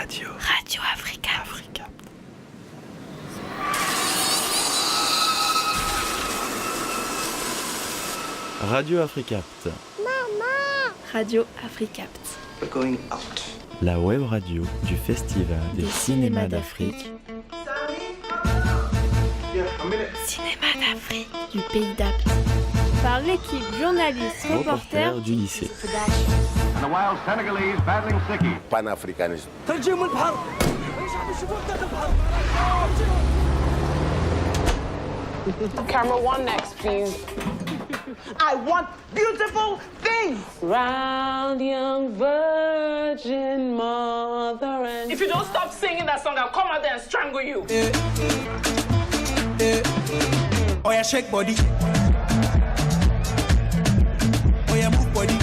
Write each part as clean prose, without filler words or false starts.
Radio Africa. Radio Africapt. Radio Africapt. We're going out. La web radio du Festival des cinémas d'Afrique. Cinéma d'Afrique du pays d'Apt. Par l'équipe journaliste reporter Du lycée. And the wild Senegalese battling Siki. Pan-Africanisme. Camera one next, please. I want beautiful things. Round young virgin mother and... If you don't stop singing that song, I'll come out there and strangle you. Oh yeah, shake body. Oh yeah, move body.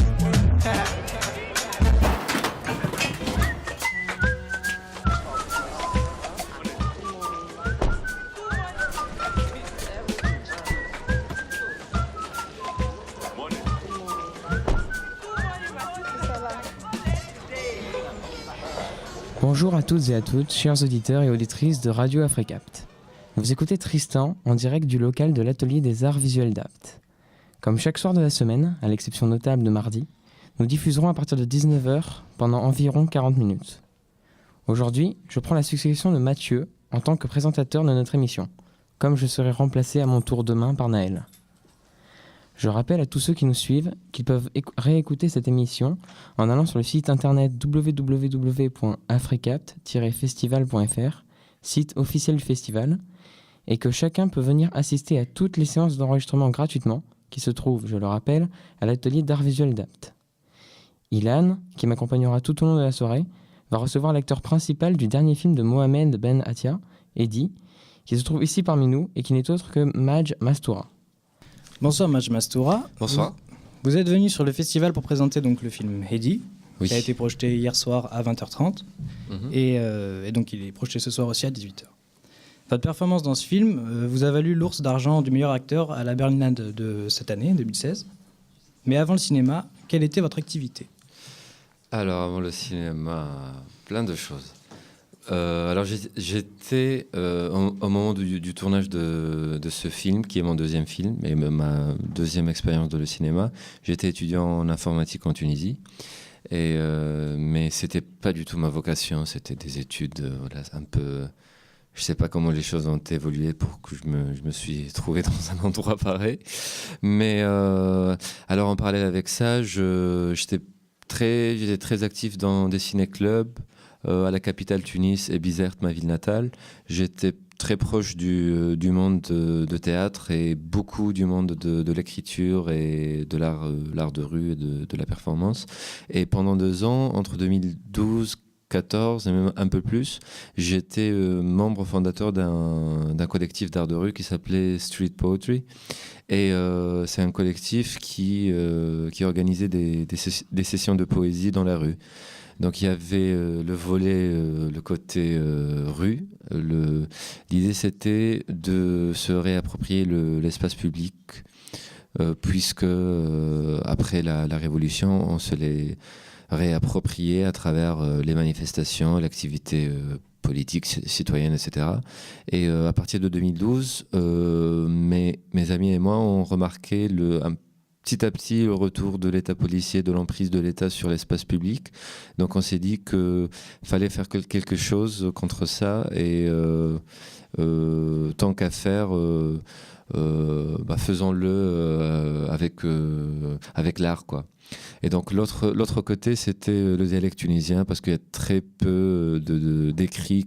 Bonjour à toutes et à toutes, chers auditeurs et auditrices de Radio Africapt. Vous écoutez Tristan en direct du local de l'Atelier des Arts Visuels d'Apt. Comme chaque soir de la semaine, à l'exception notable de mardi, nous diffuserons à partir de 19h pendant environ 40 minutes. Aujourd'hui, je prends la succession de Mathieu en tant que présentateur de notre émission, comme je serai remplacé à mon tour demain par Naël. Je rappelle à tous ceux qui nous suivent qu'ils peuvent réécouter cette émission en allant sur le site internet www.africapt-festival.fr, site officiel du festival, et que chacun peut venir assister à toutes les séances d'enregistrement gratuitement qui se trouvent, je le rappelle, à l'atelier d'art visuel d'Apt. Ilan, qui m'accompagnera tout au long de la soirée, va recevoir l'acteur principal du dernier film de Mohamed Ben Attia, Eddie, qui se trouve ici parmi nous et qui n'est autre que Maj Mastoura. Bonsoir Maj Mastoura. Bonsoir. Vous êtes venu sur le festival pour présenter donc le film Heidi, Oui. qui a été projeté hier soir à 20h30 et donc il est projeté ce soir aussi à 18h. Votre performance dans ce film vous a valu l'Ours d'argent du meilleur acteur à la Berlinade de cette année, 2016. Mais avant le cinéma, quelle était votre activité ? Alors, avant le cinéma, plein de choses. Alors, j'étais, au moment du tournage de ce film, qui est mon deuxième film, et ma deuxième expérience dans le cinéma, j'étais étudiant en informatique en Tunisie. Mais c'était pas du tout ma vocation, c'était des études voilà, un peu... Je sais pas comment les choses ont évolué pour que je me suis trouvé dans un endroit pareil. Mais alors, en parallèle avec ça, j'étais très actif dans des ciné-clubs à la capitale Tunis et Bizerte, ma ville natale. J'étais très proche du monde de théâtre et beaucoup du monde de l'écriture et de l'art de rue et de la performance. Et pendant 2 ans, entre 2012 2014 et même un peu plus, j'étais membre fondateur d'un collectif d'art de rue qui s'appelait Street Poetry. Et c'est un collectif qui organisait des sessions de poésie dans la rue. Donc il y avait le volet, le côté rue. L'idée c'était de se réapproprier l'espace public, puisque après la Révolution, on se l'est réapproprié à travers les manifestations, l'activité politique, citoyenne, etc. Et à partir de 2012, mes amis et moi on remarqué petit à petit le retour de l'État policier, de l'emprise de l'État sur l'espace public. Donc on s'est dit qu'il fallait faire quelque chose contre ça et tant qu'à faire, faisons-le avec l'art, quoi. Et donc l'autre côté, c'était le dialecte tunisien, parce qu'il y a très peu d'écrits,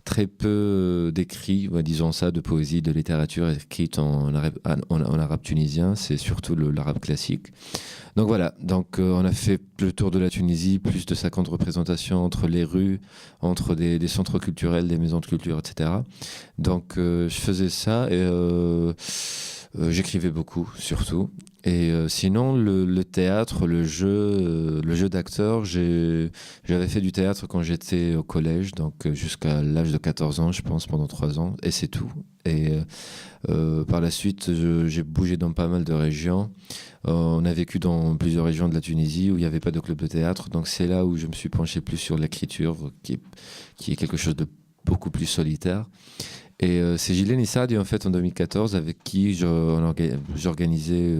très peu d'écrits, disons ça, de poésie, de littérature écrite en arabe tunisien. C'est surtout l'arabe classique. Donc voilà, on a fait le tour de la Tunisie, plus de 50 représentations entre les rues, entre des centres culturels, des maisons de culture, etc. Donc je faisais ça et J'écrivais beaucoup, surtout. Et sinon, le théâtre, le jeu d'acteur, j'avais fait du théâtre quand j'étais au collège, donc jusqu'à l'âge de 14 ans, je pense, pendant 3 ans, et c'est tout. Et par la suite, j'ai bougé dans pas mal de régions. On a vécu dans plusieurs régions de la Tunisie où il n'y avait pas de club de théâtre, donc c'est là où je me suis penché plus sur l'écriture, qui est quelque chose de beaucoup plus solitaire. Et c'est Ghislaine Issadi, en fait, en 2014, avec qui j'organisais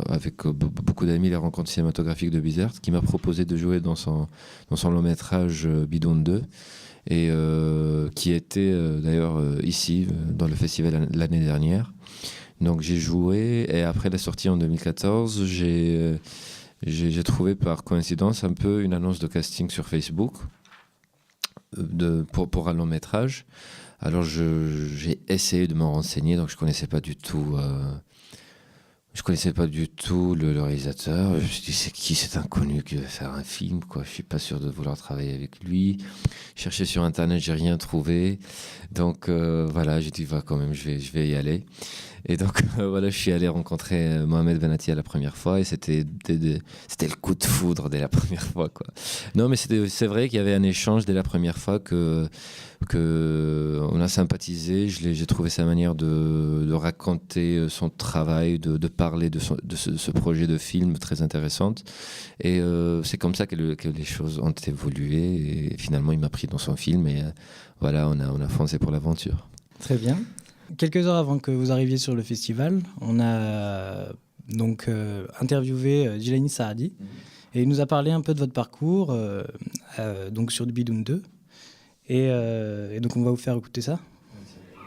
avec beaucoup d'amis les rencontres cinématographiques de Bizerte, qui m'a proposé de jouer dans son long métrage Bidon 2, et qui était d'ailleurs ici, dans le festival l'année dernière. Donc j'ai joué, et après la sortie en 2014, j'ai trouvé par coïncidence un peu une annonce de casting sur Facebook pour un long métrage. Alors j'ai essayé de me renseigner, donc je connaissais pas du tout le réalisateur. Je me suis dit, c'est qui cet inconnu qui veut faire un film, quoi. Je suis pas sûr de vouloir travailler avec lui. Je cherchais sur internet, j'ai rien trouvé. Donc voilà, j'ai dit quand même, je vais y aller. Et donc voilà, je suis allé rencontrer Mohamed Benati la première fois, et c'était le coup de foudre dès la première fois, quoi. Non, mais c'est vrai qu'il y avait un échange dès la première fois que on a sympathisé. J'ai trouvé sa manière de raconter son travail, de parler de ce projet de film très intéressante. Et c'est comme ça que les choses ont évolué. Et finalement, il m'a pris dans son film, et voilà, on a foncé pour l'aventure. Très bien. Quelques heures avant que vous arriviez sur le festival, on a donc interviewé Ghislaine Issadi, et il nous a parlé un peu de votre parcours donc sur du Bidoun 2. Et donc on va vous faire écouter ça.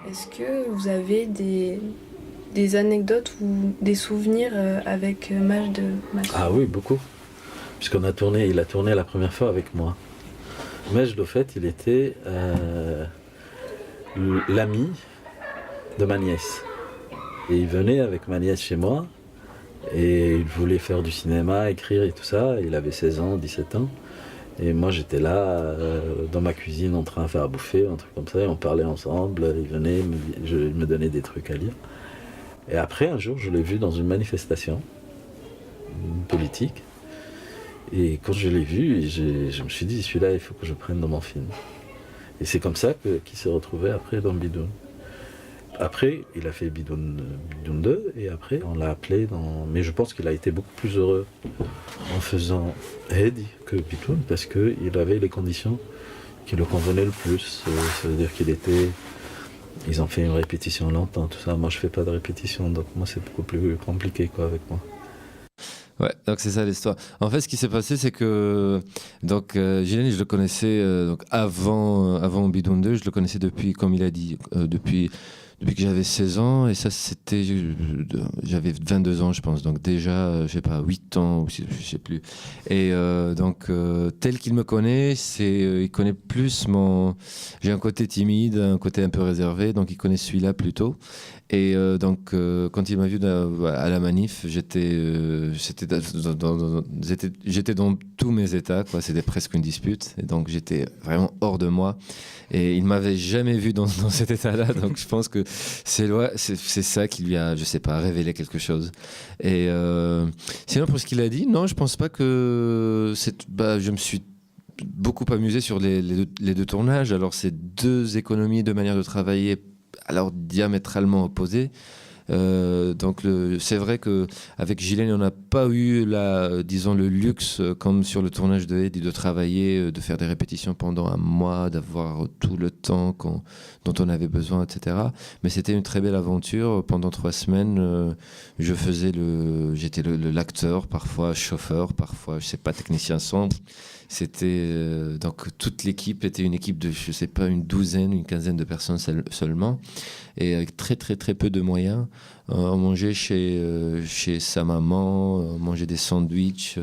Est-ce que vous avez des anecdotes ou des souvenirs avec Majd Massoud? Ah oui, beaucoup. Puisqu'il a tourné la première fois avec moi. Majd, au fait, il était l'ami de ma nièce. Et il venait avec ma nièce chez moi, et il voulait faire du cinéma, écrire et tout ça. Il avait 16 ans, 17 ans. Et moi j'étais là, dans ma cuisine, en train de faire à bouffer, un truc comme ça, et on parlait ensemble. Il venait, il me donnait des trucs à lire. Et après, un jour, je l'ai vu dans une manifestation politique. Et quand je l'ai vu, je me suis dit, celui-là, il faut que je prenne dans mon film. Et c'est comme ça qu'il s'est retrouvé après dans Bidoun. Après, il a fait Bidoun 2, et après, on l'a appelé dans... Mais je pense qu'il a été beaucoup plus heureux en faisant Hedi que Bidoun, parce qu'il avait les conditions qui le convenaient le plus. Ça veut dire ils ont fait une répétition longtemps, tout ça. Moi, je fais pas de répétition, donc moi, c'est beaucoup plus compliqué, quoi, avec moi. Ouais, donc c'est ça l'histoire. En fait, ce qui s'est passé, c'est que Ghislaine, je le connaissais donc avant Bidon 2, je le connaissais depuis, comme il a dit, depuis que j'avais 16 ans, et ça c'était, j'avais 22 ans je pense, donc déjà, je sais pas, 8 ans, je sais plus. Et donc, tel qu'il me connaît, il connaît plus j'ai un côté timide, un côté un peu réservé, donc il connaît celui-là plutôt. Et donc, quand il m'a vu à la manif, j'étais dans tous mes états, quoi. C'était presque une dispute, et donc j'étais vraiment hors de moi. Et il m'avait jamais vu dans cet état-là, donc je pense que c'est ça qui lui a, je sais pas, révélé quelque chose. Et sinon, pour ce qu'il a dit, non, je pense pas que je me suis beaucoup amusé sur les deux tournages. Alors, c'est deux économies, deux manières de travailler, alors diamétralement opposées. Donc c'est vrai qu'avec Ghislaine, on n'a pas eu le luxe, comme sur le tournage de Hedi, de travailler, de faire des répétitions pendant un mois, d'avoir tout le temps dont on avait besoin, etc. Mais c'était une très belle aventure. Pendant 3 semaines, j'étais l'acteur, parfois chauffeur, parfois, je sais pas, technicien son. C'était donc toute l'équipe était une équipe de, je sais pas, une quinzaine de personnes seulement, et avec très très très peu de moyens. On mangeait chez sa maman, on mangeait des sandwichs.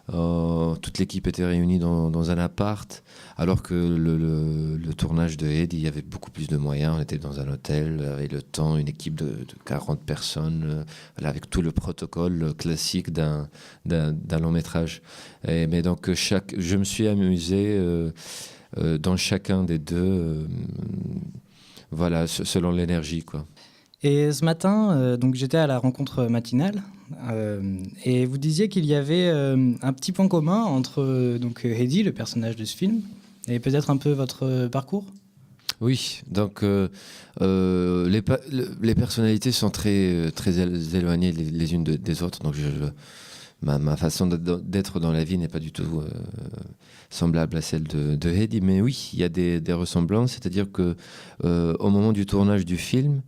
Toute l'équipe était réunie dans un appart, alors que le tournage de Hedi, il y avait beaucoup plus de moyens. On était dans un hôtel avec le temps, une équipe de 40 personnes, avec tout le protocole classique d'un long métrage. Mais donc je me suis amusé dans chacun des deux, voilà, selon l'énergie, quoi. Et ce matin, donc j'étais à la rencontre matinale et vous disiez qu'il y avait un petit point commun entre donc Hedy, le personnage de ce film, et peut-être un peu votre parcours. Oui, donc les personnalités sont très éloignées les unes des autres. Donc ma façon d'être dans la vie n'est pas du tout semblable à celle de Hedy. Mais oui, il y a des ressemblances. C'est-à-dire que au moment du tournage du film,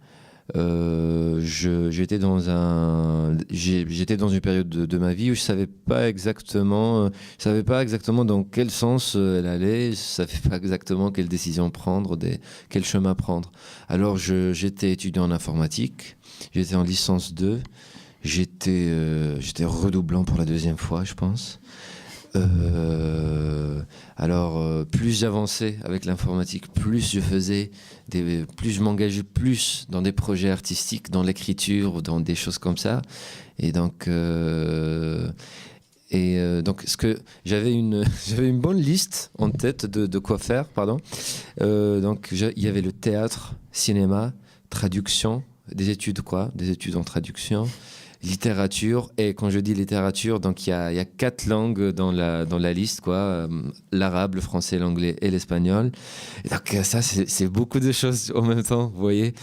j'étais dans une période de ma vie où je savais pas exactement dans quel sens elle allait, je savais pas exactement quelle décision prendre, quel chemin prendre. Alors j'étais étudiant en informatique, j'étais en licence 2, j'étais redoublant pour la deuxième fois, je pense. Alors, plus j'avançais avec l'informatique, plus je m'engageais plus dans des projets artistiques, dans l'écriture, dans des choses comme ça. Et donc, j'avais une bonne liste en tête de quoi faire, pardon. Donc, il y avait le théâtre, cinéma, traduction, des études en traduction. Littérature, et quand je dis littérature, donc il y a 4 langues dans la liste, l'arabe, le français, l'anglais et l'espagnol. Et donc ça, c'est beaucoup de choses en même temps, vous voyez.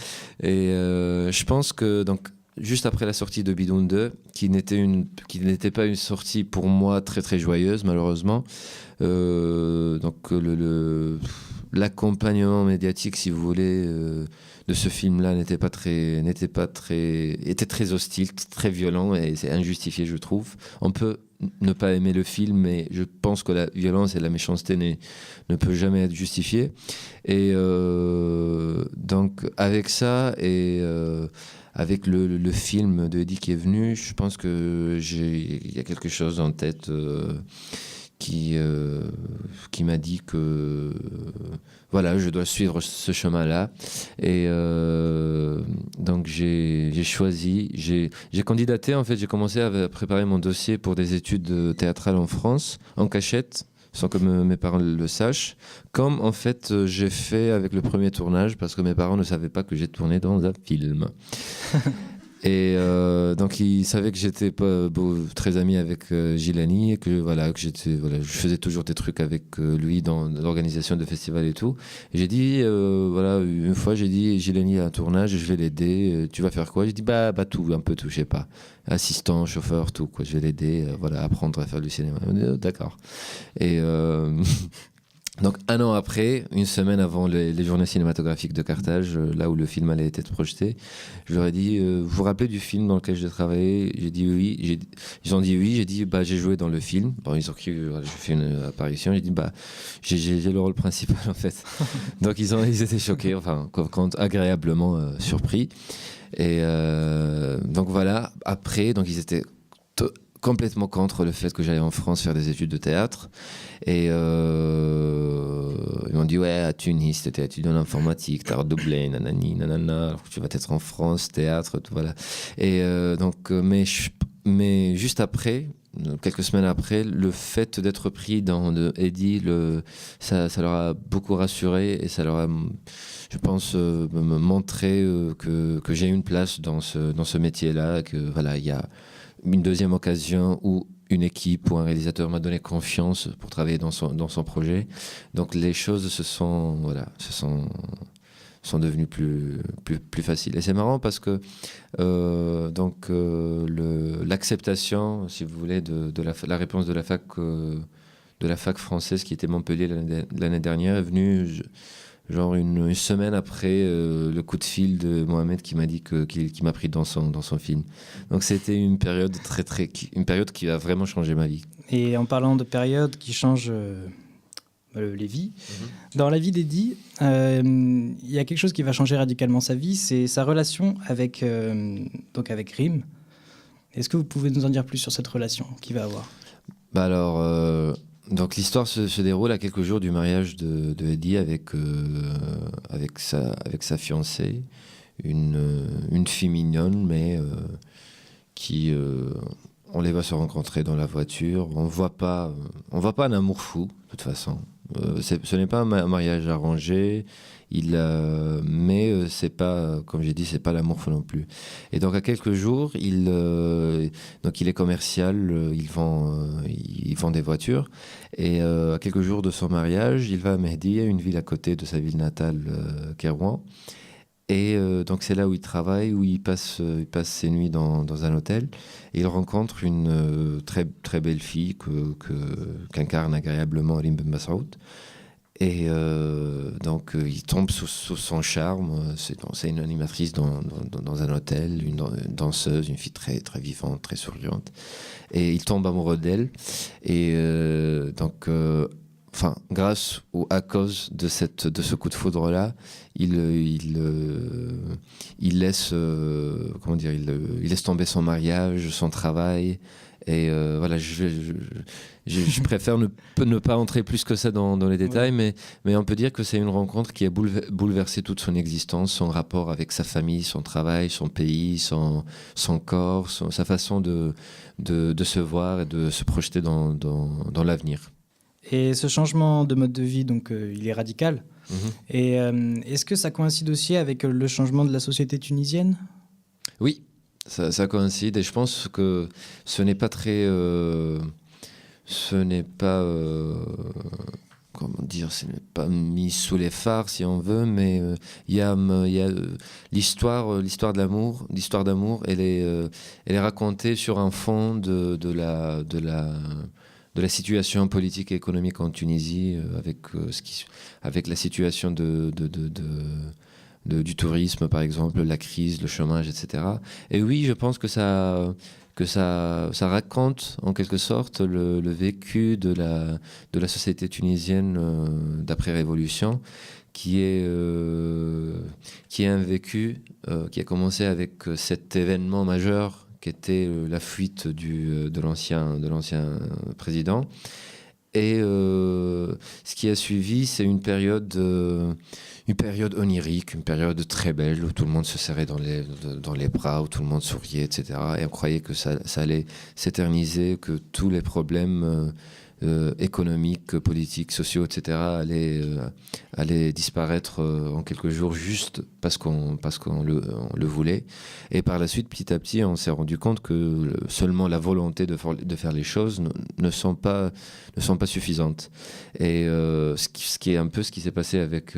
Et je pense que donc juste après la sortie de Bidon 2, qui n'était pas une sortie pour moi très très joyeuse malheureusement, donc l'accompagnement médiatique, si vous voulez, de ce film-là était très hostile, très violent, et c'est injustifié, je trouve. On peut ne pas aimer le film, mais je pense que la violence et la méchanceté ne peut jamais être justifiée. Et donc avec ça et avec le film de Hedy qui est venu, je pense que il y a quelque chose en tête qui m'a dit que voilà, je dois suivre ce chemin-là. Et donc j'ai choisi, j'ai candidaté, en fait, j'ai commencé à préparer mon dossier pour des études théâtrales en France, en cachette, sans que mes parents le sachent, comme en fait j'ai fait avec le premier tournage, parce que mes parents ne savaient pas que j'ai tourné dans un film. Et donc il savait que j'étais pas très ami avec Gilani, et que je faisais toujours des trucs avec lui dans l'organisation de festivals et tout. Et j'ai dit une fois j'ai dit, Gilani a un tournage, je vais l'aider, tu vas faire quoi? J'ai dit bah tout, un peu tout, je sais pas, assistant, chauffeur, tout quoi, je vais l'aider, apprendre à faire du cinéma. D'accord. Et donc 1 an après, une semaine avant les journées cinématographiques de Carthage, là où le film allait être projeté, je leur ai dit, vous vous rappelez du film dans lequel j'ai travaillé? J'ai dit oui. Ils ont dit oui. J'ai dit j'ai joué dans le film. Bon, ils ont cru j'ai fait une apparition. J'ai dit j'ai le rôle principal en fait. Donc ils étaient choqués, agréablement surpris. Et donc voilà. Après, donc ils étaient complètement contre le fait que j'allais en France faire des études de théâtre. Et ils m'ont dit, ouais, à Tunis, t'étais étudiant en informatique, t'as redoublé, nanani, nanana, tu vas être en France, théâtre, tout, voilà. Et mais juste après, quelques semaines après, le fait d'être pris dans Hedy, ça leur a beaucoup rassuré, et ça leur a, je pense, montré que j'ai une place dans ce métier-là, que voilà, il y a une deuxième occasion où une équipe ou un réalisateur m'a donné confiance pour travailler dans son projet. Donc les choses sont devenues plus faciles. Et c'est marrant parce que l'acceptation, si vous voulez, de la réponse de la fac française qui était Montpellier l'année dernière est venue genre une semaine après le coup de fil de Mohamed qui m'a dit qu'il m'a pris dans son film. Donc c'était une période une période qui a vraiment changé ma vie. Et en parlant de période qui change les vies, dans la vie d'Hedy, il y a quelque chose qui va changer radicalement sa vie, c'est sa relation avec Rim. Est-ce que vous pouvez nous en dire plus sur cette relation qu'il va avoir? Donc l'histoire se déroule à quelques jours du mariage de Hedy avec sa fiancée, une fille mignonne, mais qui on les va se rencontrer dans la voiture. On voit pas un amour fou de toute façon. Ce n'est pas un mariage arrangé, mais c'est pas, comme j'ai dit, c'est pas l'amour fou non plus. Et donc à quelques jours, donc il est commercial, il vend des voitures. Et à quelques jours de son mariage, il va à Mehdi, une ville à côté de sa ville natale, Kairouan. Et donc c'est là où il travaille, où il passe ses nuits dans un hôtel. Et il rencontre une très, très belle fille qu'incarne agréablement Alim Ben Masoud. Et donc il tombe sous son charme. C'est une animatrice dans un hôtel, une danseuse, une fille très, très vivante, très souriante. Et il tombe amoureux d'elle. Et donc... grâce ou à cause de ce coup de foudre-là, il laisse, il laisse tomber son mariage, son travail. Et voilà, je préfère ne pas entrer plus que ça dans les détails, mais on peut dire que c'est une rencontre qui a bouleversé toute son existence, son rapport avec sa famille, son travail, son pays, son corps, sa façon de se voir et de se projeter dans l'avenir. Et ce changement de mode de vie, donc, il est radical. Et est-ce que ça coïncide aussi avec le changement de la société tunisienne ? Oui, ça coïncide. Et je pense que ce n'est pas très... comment dire, ce n'est pas mis sous les phares, si on veut, mais il y a l'histoire d'amour, elle est racontée sur un fond de la situation politique et économique en Tunisie, avec la situation du tourisme, par exemple, la crise, le chômage, etc. Et oui, je pense que ça raconte en quelque sorte le vécu de la société tunisienne d'après-révolution, qui est un vécu qui a commencé avec cet événement majeur qui était la fuite de l'ancien président. Et ce qui a suivi, c'est une période onirique, une période très belle, où tout le monde se serrait dans les bras, où tout le monde souriait, etc. Et on croyait que ça allait s'éterniser, que tous les problèmes économiques, politiques, sociaux, etc. allaient disparaître en quelques jours, juste parce qu'on le voulait. Et par la suite, petit à petit, on s'est rendu compte que seulement la volonté de faire les choses ne sont pas suffisantes. Et ce qui est un peu ce qui s'est passé avec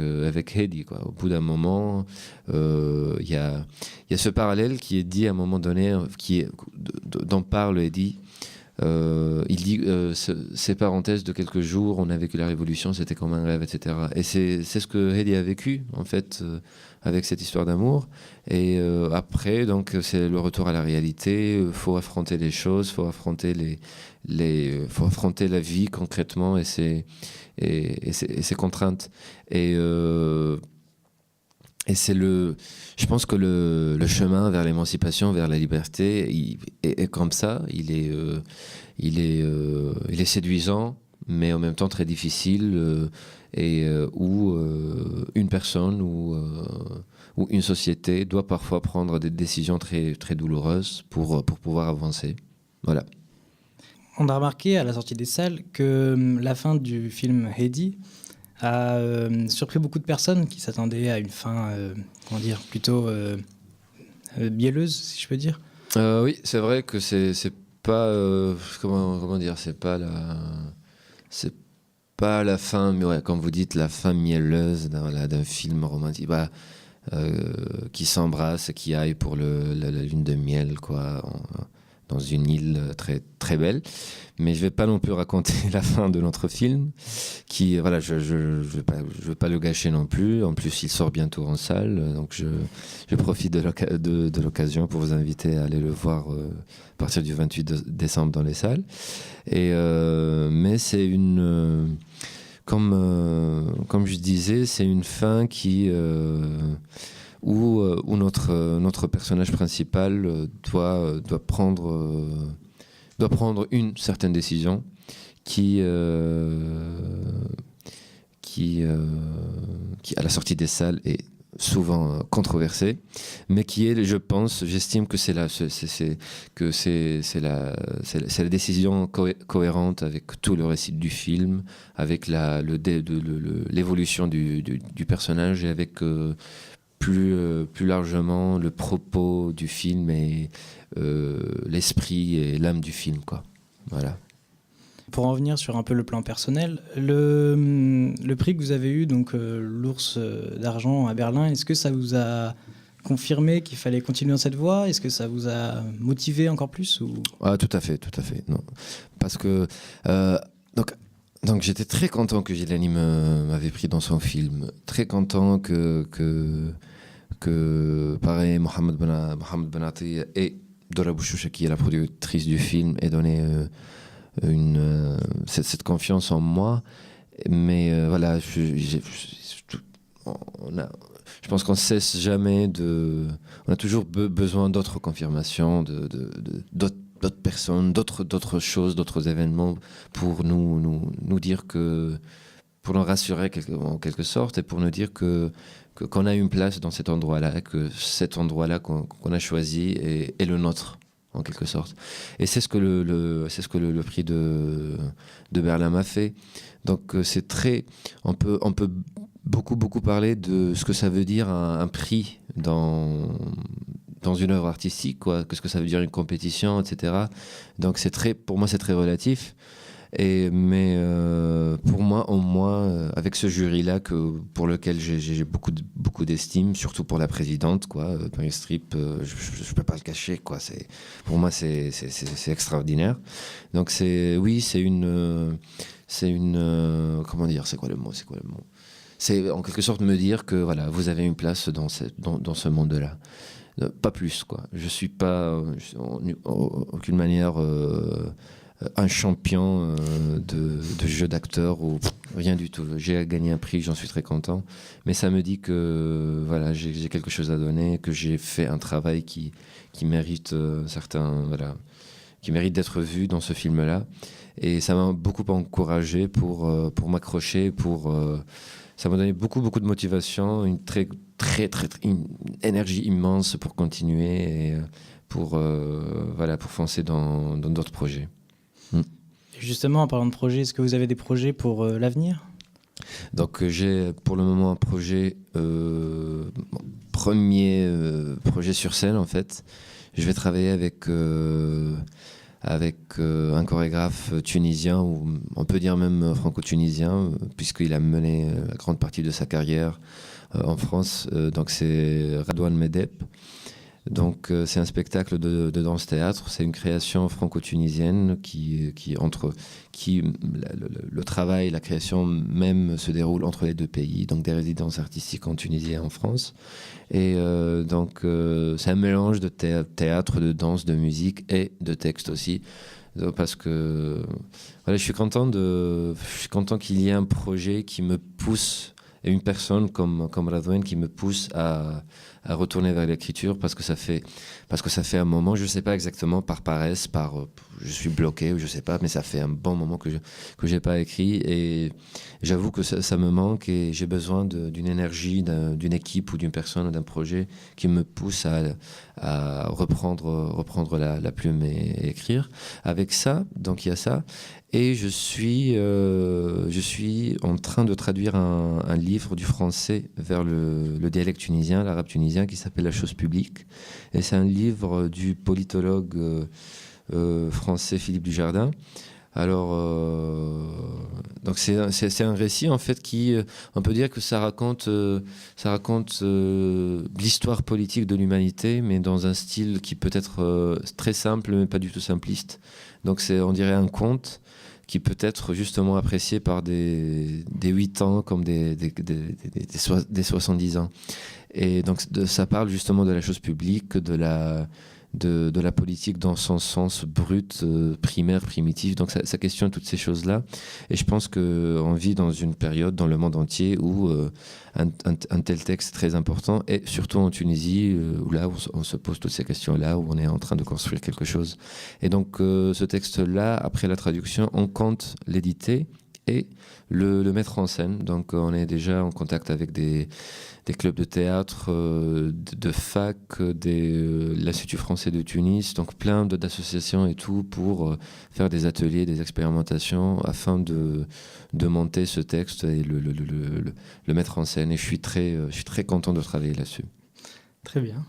Hedi, quoi. Au bout d'un moment, il y a ce parallèle qui est dit à un moment donné, dont parle Hedi. Il dit ces parenthèses de quelques jours, on a vécu la révolution, c'était comme un rêve, etc. Et c'est ce que Hedi a vécu en fait avec cette histoire d'amour. Et après, donc c'est le retour à la réalité. Faut affronter les choses, faut affronter faut affronter la vie concrètement et ses contraintes. Et je pense que le chemin vers l'émancipation, vers la liberté, est comme ça. Il est séduisant, mais en même temps très difficile, où une personne ou une société doit parfois prendre des décisions très, très douloureuses pour pouvoir avancer. Voilà. On a remarqué à la sortie des salles que la fin du film Hedi a surpris beaucoup de personnes qui s'attendaient à une fin, plutôt mielleuse, si je peux dire. Oui, c'est vrai que c'est pas comment dire, c'est pas la fin, mais ouais, comme vous dites, la fin mielleuse d'un film romantique, qui s'embrasse, qui aille pour la lune de miel, quoi. Dans une île très, très belle. Mais je ne vais pas non plus raconter la fin de notre film, qui, voilà, je veux pas le gâcher non plus. En plus, il sort bientôt en salle, donc je profite de l'occasion pour vous inviter à aller le voir à partir du 28 décembre dans les salles. Mais c'est comme je disais, c'est une fin où notre personnage principal doit prendre une certaine décision qui à la sortie des salles est souvent controversé, mais qui est, je pense, j'estime que c'est la décision cohérente avec tout le récit du film, avec l'évolution du personnage et avec plus largement le propos du film et l'esprit et l'âme du film, quoi. Voilà. Pour en revenir sur un peu le plan personnel, le prix que vous avez eu, donc l'Ours d'argent à Berlin, est-ce que ça vous a confirmé qu'il fallait continuer dans cette voie? Est-ce que ça vous a motivé encore plus ou... Ah, tout à fait. Non. Parce que donc j'étais très content que Jilani m'avait pris dans son film, très content que pareil Mohamed Benati et Dora Bouchoucha, qui est la productrice du film, ait donné cette confiance en moi. Mais voilà, je pense qu'on cesse jamais on a toujours besoin d'autres confirmations, d'autres personnes, d'autres choses, d'autres événements pour nous dire pour nous rassurer en quelque sorte, et pour nous dire qu'on a une place dans cet endroit-là, que cet endroit-là qu'on a choisi est le nôtre, en quelque sorte. Et c'est ce que le prix de Berlin m'a fait. Donc c'est on peut beaucoup parler de ce que ça veut dire un prix dans une œuvre artistique, quoi. Qu'est-ce que ça veut dire une compétition, etc. Donc pour moi c'est très relatif. Mais pour moi, au moins, avec ce jury-là, pour lequel j'ai beaucoup d'estime, surtout pour la présidente, quoi, Meryl Streep, je peux pas le cacher, quoi. Pour moi, c'est extraordinaire. Donc c'est une comment dire, c'est quoi le mot? C'est en quelque sorte me dire que voilà, vous avez une place dans ce monde-là. Pas plus, quoi. Je suis pas en aucune manière un champion de jeu d'acteur ou rien du tout. J'ai gagné un prix, j'en suis très content. Mais ça me dit que voilà, j'ai quelque chose à donner, que j'ai fait un travail qui mérite qui mérite d'être vu dans ce film-là. Et ça m'a beaucoup encouragé pour m'accrocher, ça m'a donné beaucoup de motivation, une une énergie immense pour continuer et pour foncer dans d'autres projets. Justement, en parlant de projets, est-ce que vous avez des projets pour l'avenir? Donc j'ai pour le moment un projet, premier projet sur scène en fait. Je vais travailler avec un chorégraphe tunisien, ou on peut dire même franco-tunisien, puisqu'il a mené la grande partie de sa carrière en France. Donc c'est Radouane Medep. Donc c'est un spectacle de danse-théâtre, c'est une création franco-tunisienne le travail, la création même se déroule entre les deux pays, donc des résidences artistiques en Tunisie et en France. Et donc c'est un mélange de théâtre, de danse, de musique et de texte aussi. Donc, parce que voilà, je suis content qu'il y ait un projet qui me pousse, et une personne comme Radouane qui me pousse à retourner vers l'écriture, parce que ça fait un moment, je ne sais pas exactement, par paresse, je suis bloqué ou je ne sais pas, mais ça fait un bon moment que j'ai pas écrit, et j'avoue que ça me manque, et j'ai besoin d'une énergie, d'une équipe ou d'une personne ou d'un projet qui me pousse à reprendre la plume et écrire. Avec ça, donc il y a ça. Et je suis en train de traduire un livre du français vers le dialecte tunisien, l'arabe tunisien, qui s'appelle La chose publique. Et c'est un livre du politologue français Philippe Dujardin. Alors, donc c'est un récit en fait qui, on peut dire que ça raconte l'histoire politique de l'humanité, mais dans un style qui peut être très simple, mais pas du tout simpliste. Donc on dirait un conte qui peut être justement apprécié par des 8 ans comme des 70 ans. Et donc ça parle justement de la chose publique, de la politique dans son sens brut, primaire, primitif. Donc ça questionne toutes ces choses-là. Et je pense qu'on vit dans une période dans le monde entier où un tel texte est très important, et surtout en Tunisie, où là on se pose toutes ces questions-là, où on est en train de construire quelque chose. Et donc ce texte-là, après la traduction, on compte l'éditer et le mettre en scène. Donc on est déjà en contact avec des clubs de théâtre, de fac, l'Institut français de Tunis, donc plein d'associations et tout pour faire des ateliers, des expérimentations afin de monter ce texte et le mettre en scène. Et je suis très content de travailler là-dessus. Très bien.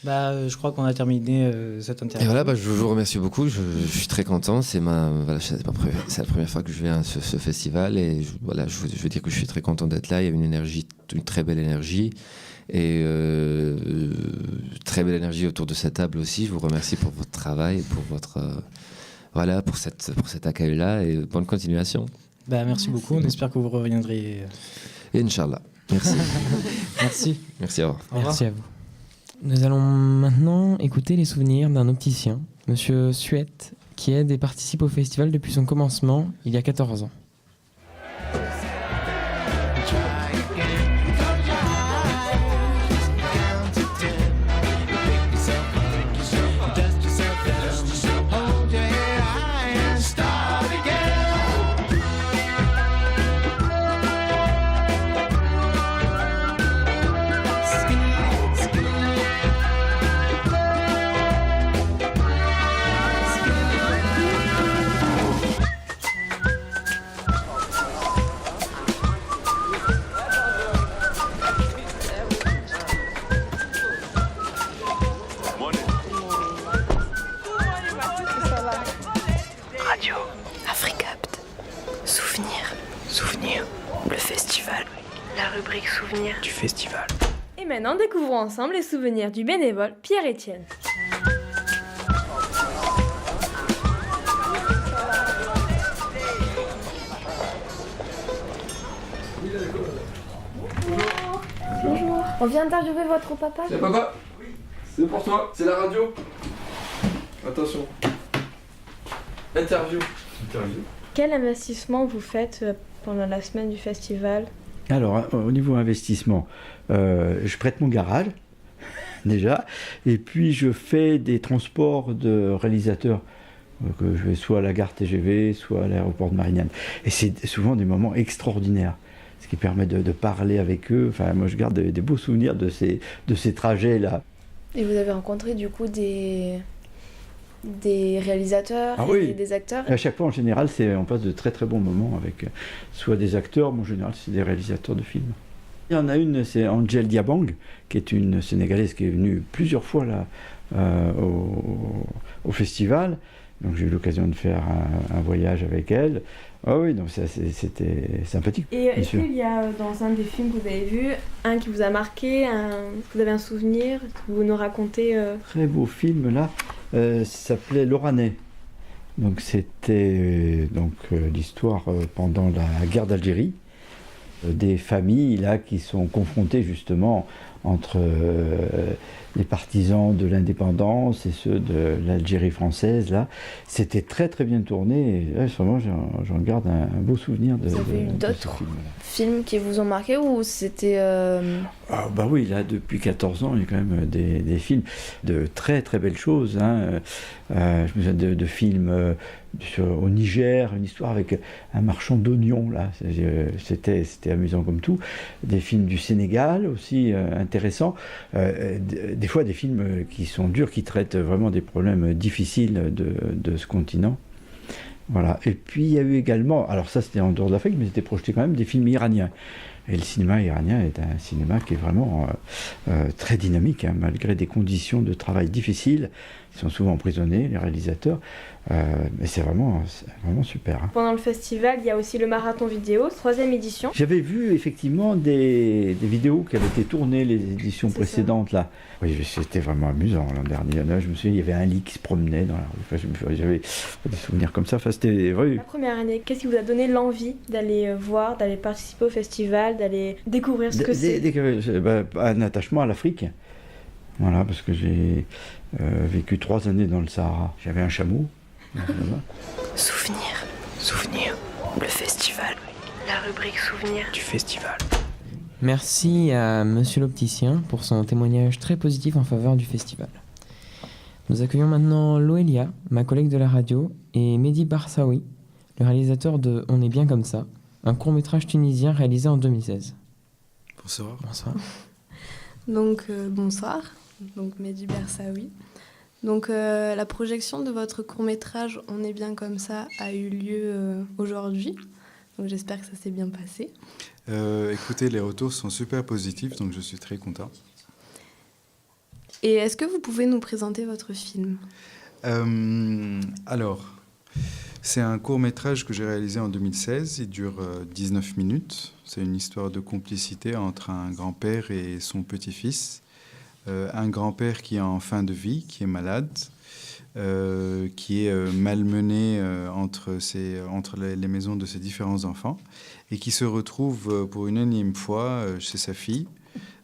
Je crois qu'on a terminé cette interview. Et voilà, je vous remercie beaucoup. Je suis très content. C'est la première fois que je viens à ce festival. Et je veux dire que je suis très content d'être là. Il y a une très belle énergie. Et très belle énergie autour de cette table aussi. Je vous remercie pour votre travail, pour cet accueil-là. Et bonne continuation. Merci beaucoup. On espère que vous reviendrez. Et Inch'Allah. Merci. Merci. Merci, au revoir. Merci à vous. Nous allons maintenant écouter les souvenirs d'un opticien, Monsieur Suette, qui aide et participe au festival depuis son commencement, il y a 14 ans. Radio Africapt. Souvenir. Le festival. La rubrique Souvenirs du festival. Et maintenant, découvrons ensemble les souvenirs du bénévole Pierre-Étienne. Bonjour. On vient interviewer votre papa. C'est papa. C'est pour toi. C'est la radio. Attention. Interview. Quel investissement vous faites pendant la semaine du festival? Alors, au niveau investissement, je prête mon garage, déjà, et puis je fais des transports de réalisateurs, que je vais soit à la gare TGV, soit à l'aéroport de Marignane. Et c'est souvent des moments extraordinaires, ce qui permet de parler avec eux. Enfin, moi, je garde des beaux souvenirs de ces trajets-là. Et vous avez rencontré du coup des réalisateurs et des acteurs? À chaque fois, en général, on passe de très très bons moments avec soit des acteurs, mais en général, c'est des réalisateurs de films. Il y en a une, c'est Angel Diabang, qui est une Sénégalaise qui est venue plusieurs fois là, au festival. Donc j'ai eu l'occasion de faire un voyage avec elle. Ah oui, donc c'était sympathique. Et est-ce qu'il y a dans un des films que vous avez vu, un qui vous a marqué, vous avez un souvenir, que vous nous racontez Très beau film là, ça s'appelait L'Oranais. Donc c'était l'histoire pendant la guerre d'Algérie, des familles là qui sont confrontées justement entre les partisans de l'indépendance et ceux de l'Algérie française. Là, c'était très très bien tourné. Et là, vraiment, j'en garde un beau souvenir de. Vous avez eu d'autres films qui vous ont marqué ou c'était Ah bah oui, là depuis 14 ans, il y a quand même des films de très très belles choses. Hein. Je me souviens de films au Niger, une histoire avec un marchand d'oignons là. C'était amusant comme tout. Des films du Sénégal aussi intéressants. Des fois des films qui sont durs, qui traitent vraiment des problèmes difficiles de ce continent. Voilà. Et puis il y a eu également, alors ça c'était en dehors de l'Afrique, mais c'était projeté quand même des films iraniens. Et le cinéma iranien est un cinéma qui est vraiment très dynamique, hein, malgré des conditions de travail difficiles. Ils sont souvent emprisonnés, les réalisateurs, mais c'est vraiment super. Hein. Pendant le festival, il y a aussi le marathon vidéo, 3e édition. J'avais vu effectivement des vidéos qui avaient été tournées les éditions précédentes là. Oui, c'était vraiment amusant l'an dernier. Là, je me souviens, il y avait un lit qui se promenait dans la rue. Enfin, j'avais des souvenirs comme ça. Enfin, c'était vrai. La première année, qu'est-ce qui vous a donné l'envie d'aller voir, d'aller participer au festival, d'aller découvrir ce que c'est? Un attachement à l'Afrique. Voilà, parce que j'ai vécu 3 années dans le Sahara. J'avais un chameau. Souvenir, le festival. La rubrique Souvenirs du festival. Merci à Monsieur l'opticien pour son témoignage très positif en faveur du festival. Nous accueillons maintenant Loelia, ma collègue de la radio, et Mehdi Barsaoui, le réalisateur de On est bien comme ça, un court-métrage tunisien réalisé en 2016. Bonsoir. Bonsoir. Donc bonsoir, donc Mehdi Bersaoui. Donc la projection de votre court-métrage On est bien comme ça a eu lieu aujourd'hui. Donc j'espère que ça s'est bien passé. Écoutez, les retours sont super positifs, donc je suis très content. Et est-ce que vous pouvez nous présenter votre film ? Alors, c'est un court-métrage que j'ai réalisé en 2016. Il dure 19 minutes. C'est une histoire de complicité entre un grand-père et son petit-fils. Un grand-père qui est en fin de vie, qui est malade, qui est malmené entre les maisons de ses différents enfants et qui se retrouve pour une énième fois chez sa fille.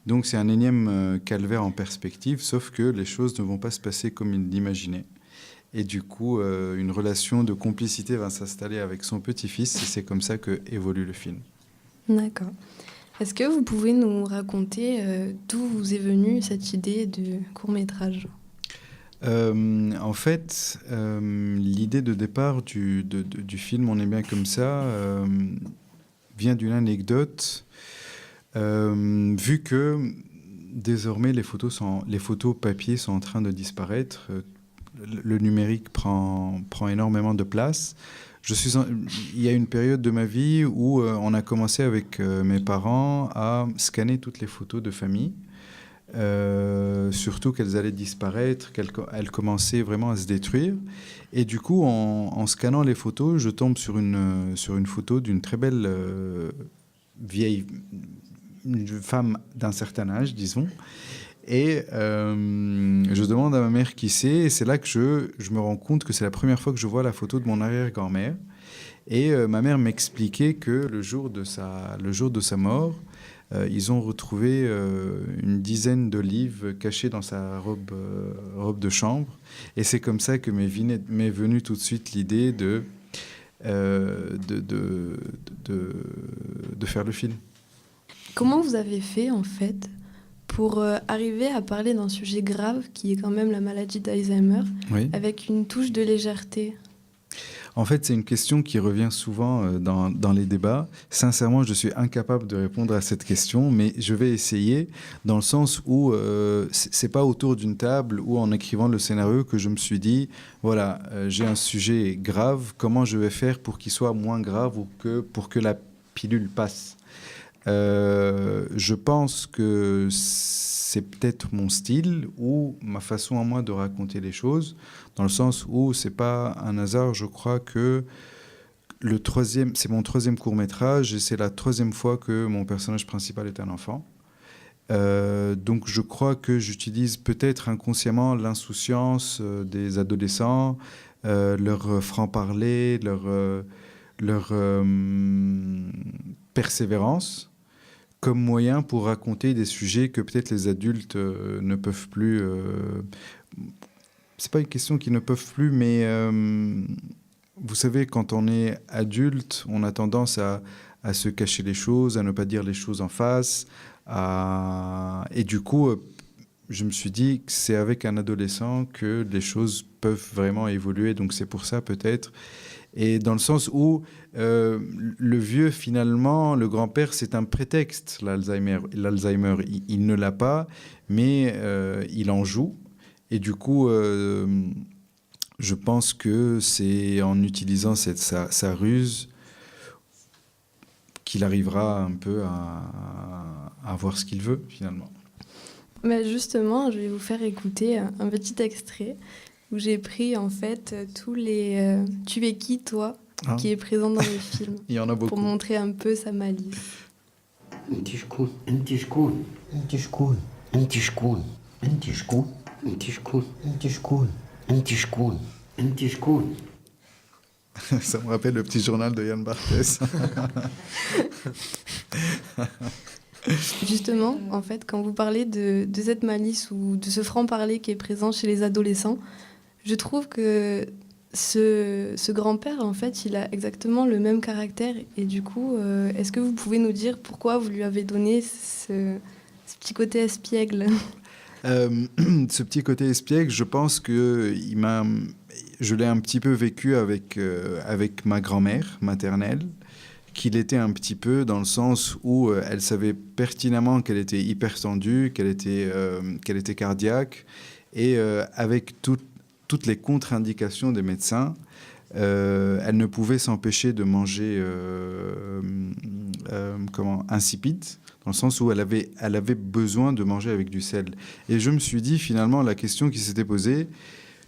Donc c'est un énième calvaire en perspective, sauf que les choses ne vont pas se passer comme il l'imaginait. Et du coup, une relation de complicité va s'installer avec son petit-fils et c'est comme ça que évolue le film. D'accord. Est-ce que vous pouvez nous raconter d'où vous est venue cette idée de court-métrage ? En fait, l'idée de départ du film On est bien comme ça vient d'une anecdote. Vu que désormais les photos papier sont en train de disparaître, le numérique prend énormément de place. Il y a une période de ma vie où on a commencé avec mes parents à scanner toutes les photos de famille, surtout qu'elles allaient disparaître, qu'elles commençaient vraiment à se détruire. Et du coup, en scannant les photos, je tombe sur une photo d'une très belle vieille une femme d'un certain âge, disons. Et je demande à ma mère qui c'est, et c'est là que je me rends compte que c'est la première fois que je vois la photo de mon arrière-grand-mère. Et ma mère m'expliquait que le jour de sa mort, ils ont retrouvé une dizaine d'olives cachées dans sa robe de chambre. Et c'est comme ça que m'est venue tout de suite l'idée de faire le film. Comment vous avez fait, en fait, pour arriver à parler d'un sujet grave, qui est quand même la maladie d'Alzheimer, oui, avec une touche de légèreté ? En fait, c'est une question qui revient souvent dans les débats. Sincèrement, je suis incapable de répondre à cette question, mais je vais essayer, dans le sens où c'est pas autour d'une table ou en écrivant le scénario que je me suis dit, voilà, j'ai un sujet grave, comment je vais faire pour qu'il soit moins grave ou pour que la pilule passe ? Je pense que c'est peut-être mon style ou ma façon à moi de raconter les choses, dans le sens où c'est pas un hasard. Je crois que c'est mon 3e court-métrage et c'est la 3e fois que mon personnage principal est un enfant. Donc je crois que j'utilise peut-être inconsciemment l'insouciance des adolescents, leur franc-parler, leur persévérance, comme moyen pour raconter des sujets que peut-être les adultes ne peuvent plus. C'est pas une question qu'ils ne peuvent plus, mais vous savez, quand on est adulte, on a tendance à se cacher les choses, à ne pas dire les choses en face. Et du coup, je me suis dit que c'est avec un adolescent que les choses peuvent vraiment évoluer. Donc c'est pour ça peut-être. Et dans le sens où le vieux, finalement, le grand-père, c'est un prétexte, l'Alzheimer. Il ne l'a pas, mais il en joue. Et du coup, je pense que c'est en utilisant sa ruse qu'il arrivera un peu à avoir ce qu'il veut, finalement. Mais justement, je vais vous faire écouter un petit extrait où j'ai pris en fait tous les tu es qui toi qui est présent dans le film. Il y en a beaucoup. Pour montrer un peu sa malice. انت شكون انت شكون انت شكون انت شكون انت شكون انت شكون انت شكون انت شكون انت شكون. Ça me rappelle le petit journal de Yann Barthès. Justement, en fait, quand vous parlez de cette malice ou de ce franc-parler qui est présent chez les adolescents, je trouve que ce grand-père, en fait, il a exactement le même caractère. Et du coup, est-ce que vous pouvez nous dire pourquoi vous lui avez donné ce petit côté espiègle ? Ce petit côté espiègle, je pense que je l'ai un petit peu vécu avec ma grand-mère maternelle, qu'il était un petit peu dans le sens où elle savait pertinemment qu'elle était hypertendue, qu'elle était cardiaque, et avec toutes les contre-indications des médecins, elle ne pouvait s'empêcher de manger insipide, dans le sens où elle avait besoin de manger avec du sel. Et je me suis dit, finalement, la question qui s'était posée,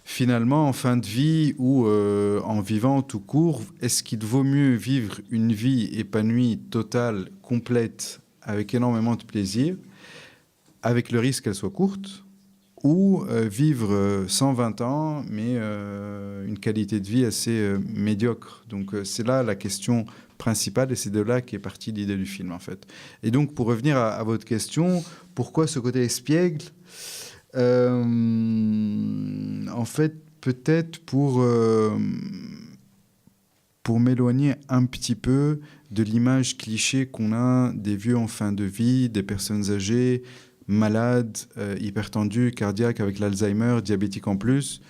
finalement, en fin de vie ou en vivant tout court, est-ce qu'il vaut mieux vivre une vie épanouie, totale, complète, avec énormément de plaisir, avec le risque qu'elle soit courte, ou vivre 120 ans, mais une qualité de vie assez médiocre. Donc c'est là la question principale, et c'est de là qu'est partie l'idée du film, en fait. Et donc, pour revenir à votre question, pourquoi ce côté espiègle ? En fait, peut-être pour m'éloigner un petit peu de l'image cliché qu'on a des vieux en fin de vie, des personnes âgées, malades, hypertendues, cardiaques avec l'Alzheimer, diabétiques en plus,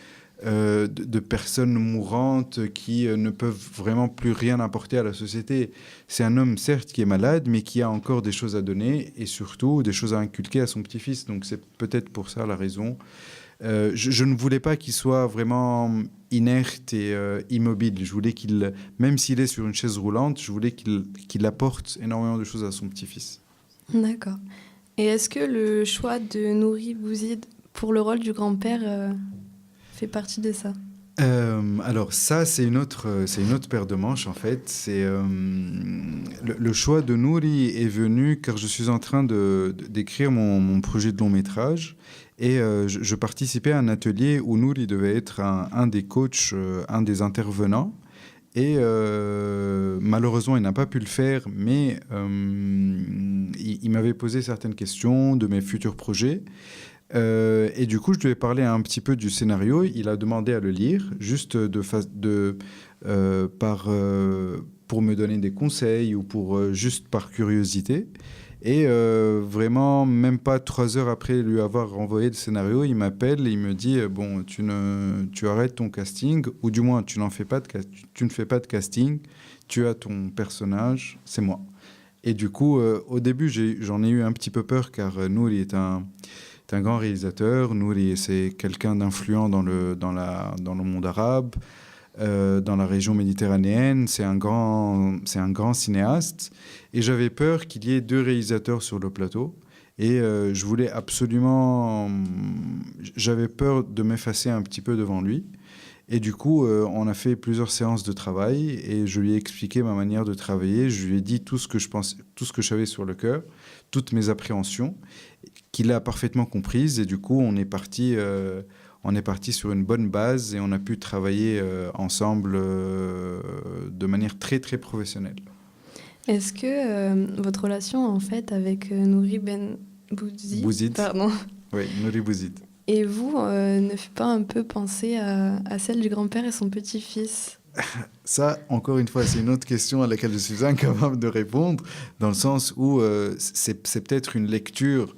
de personnes mourantes qui ne peuvent vraiment plus rien apporter à la société. C'est un homme, certes, qui est malade, mais qui a encore des choses à donner et surtout des choses à inculquer à son petit-fils. Donc c'est peut-être pour ça la raison. Je ne voulais pas qu'il soit vraiment inerte et immobile. Je voulais qu'il, même s'il est sur une chaise roulante, je voulais qu'il apporte énormément de choses à son petit-fils. D'accord. Et est-ce que le choix de Nouri Bouzid pour le rôle du grand-père fait partie de ça ? Alors ça, c'est une autre paire de manches, en fait. C'est, le choix de Nouri est venu car je suis en train d'écrire mon projet de long métrage et je participais à un atelier où Nouri devait être un des coachs, un des intervenants. Et malheureusement, il n'a pas pu le faire, mais il m'avait posé certaines questions de mes futurs projets. Et du coup, je lui ai parlé un petit peu du scénario. Il a demandé à le lire, juste pour me donner des conseils ou juste par curiosité. Et vraiment, même pas 3 heures après lui avoir envoyé le scénario, il m'appelle et il me dit bon, tu arrêtes ton casting, ou du moins tu ne fais pas de casting, tu as ton personnage, c'est moi. Et du coup, au début, j'en ai eu un petit peu peur car Nouri est un grand réalisateur. Nouri, c'est quelqu'un d'influent dans le monde arabe, dans la région méditerranéenne. C'est un grand cinéaste. Et j'avais peur qu'il y ait 2 réalisateurs sur le plateau. Et je voulais absolument... J'avais peur de m'effacer un petit peu devant lui. Et du coup, on a fait plusieurs séances de travail et je lui ai expliqué ma manière de travailler. Je lui ai dit tout ce que je pensais, tout ce que j'avais sur le cœur, toutes mes appréhensions, qu'il a parfaitement comprises. Et du coup, on est parti sur une bonne base et on a pu travailler ensemble de manière très, très professionnelle. Est-ce que votre relation, en fait, avec Nouri Bouzid, pardon. Oui, Nouri Bouzid. Et vous, ne fait pas un peu penser à celle du grand-père et son petit-fils ? Ça, encore une fois, c'est une autre question à laquelle je suis incapable de répondre, dans le sens où c'est peut-être une lecture,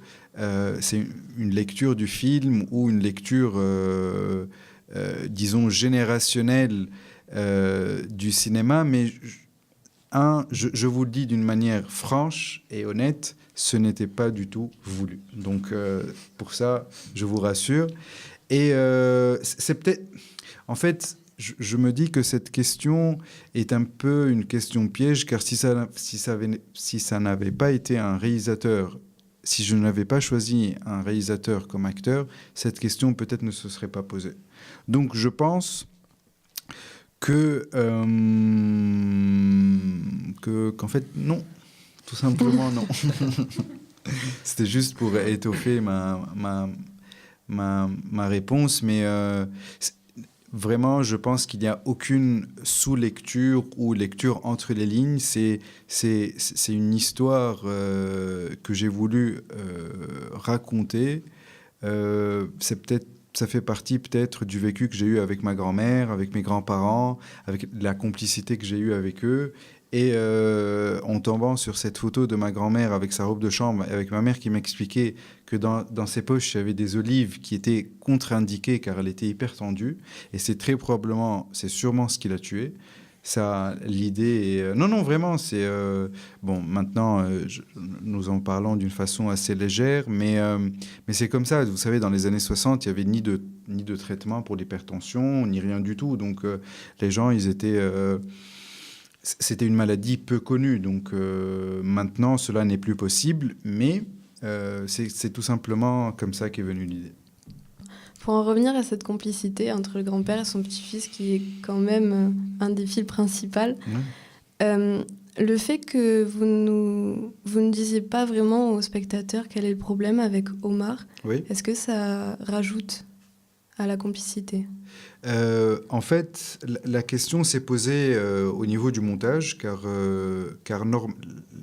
c'est une lecture du film ou une lecture, disons, générationnelle du cinéma, mais je vous le dis d'une manière franche et honnête, ce n'était pas du tout voulu. Donc, pour ça, je vous rassure. Et c'est peut-être... En fait, je me dis que cette question est un peu une question piège, car si ça n'avait pas été un réalisateur, si je n'avais pas choisi un réalisateur comme acteur, cette question peut-être ne se serait pas posée. Donc, je pense qu'en fait, non. Tout simplement, non. C'était juste pour étoffer ma réponse, mais vraiment, je pense qu'il n'y a aucune sous-lecture ou lecture entre les lignes. C'est une histoire que j'ai voulu raconter. Ça fait partie peut-être du vécu que j'ai eu avec ma grand-mère, avec mes grands-parents, avec la complicité que j'ai eue avec eux. Et en tombant sur cette photo de ma grand-mère avec sa robe de chambre, avec ma mère qui m'expliquait que dans ses poches, il y avait des olives qui étaient contre-indiquées car elle était hyper tendue. Et c'est sûrement ce qui l'a tuée. Ça, l'idée est... Non, vraiment, c'est... Bon, maintenant, nous en parlons d'une façon assez légère, mais c'est comme ça. Vous savez, dans les années 60, il n'y avait ni de traitement pour l'hypertension, ni rien du tout. Donc, les gens, ils étaient... C'était une maladie peu connue. Donc, maintenant, cela n'est plus possible, mais c'est tout simplement comme ça qu'est venue l'idée. Pour en revenir à cette complicité entre le grand-père et son petit-fils, qui est quand même un des fils principaux, le fait que vous ne disiez pas vraiment aux spectateurs quel est le problème avec Omar, est-ce que ça rajoute à la complicité ? En fait, la question s'est posée au niveau du montage, car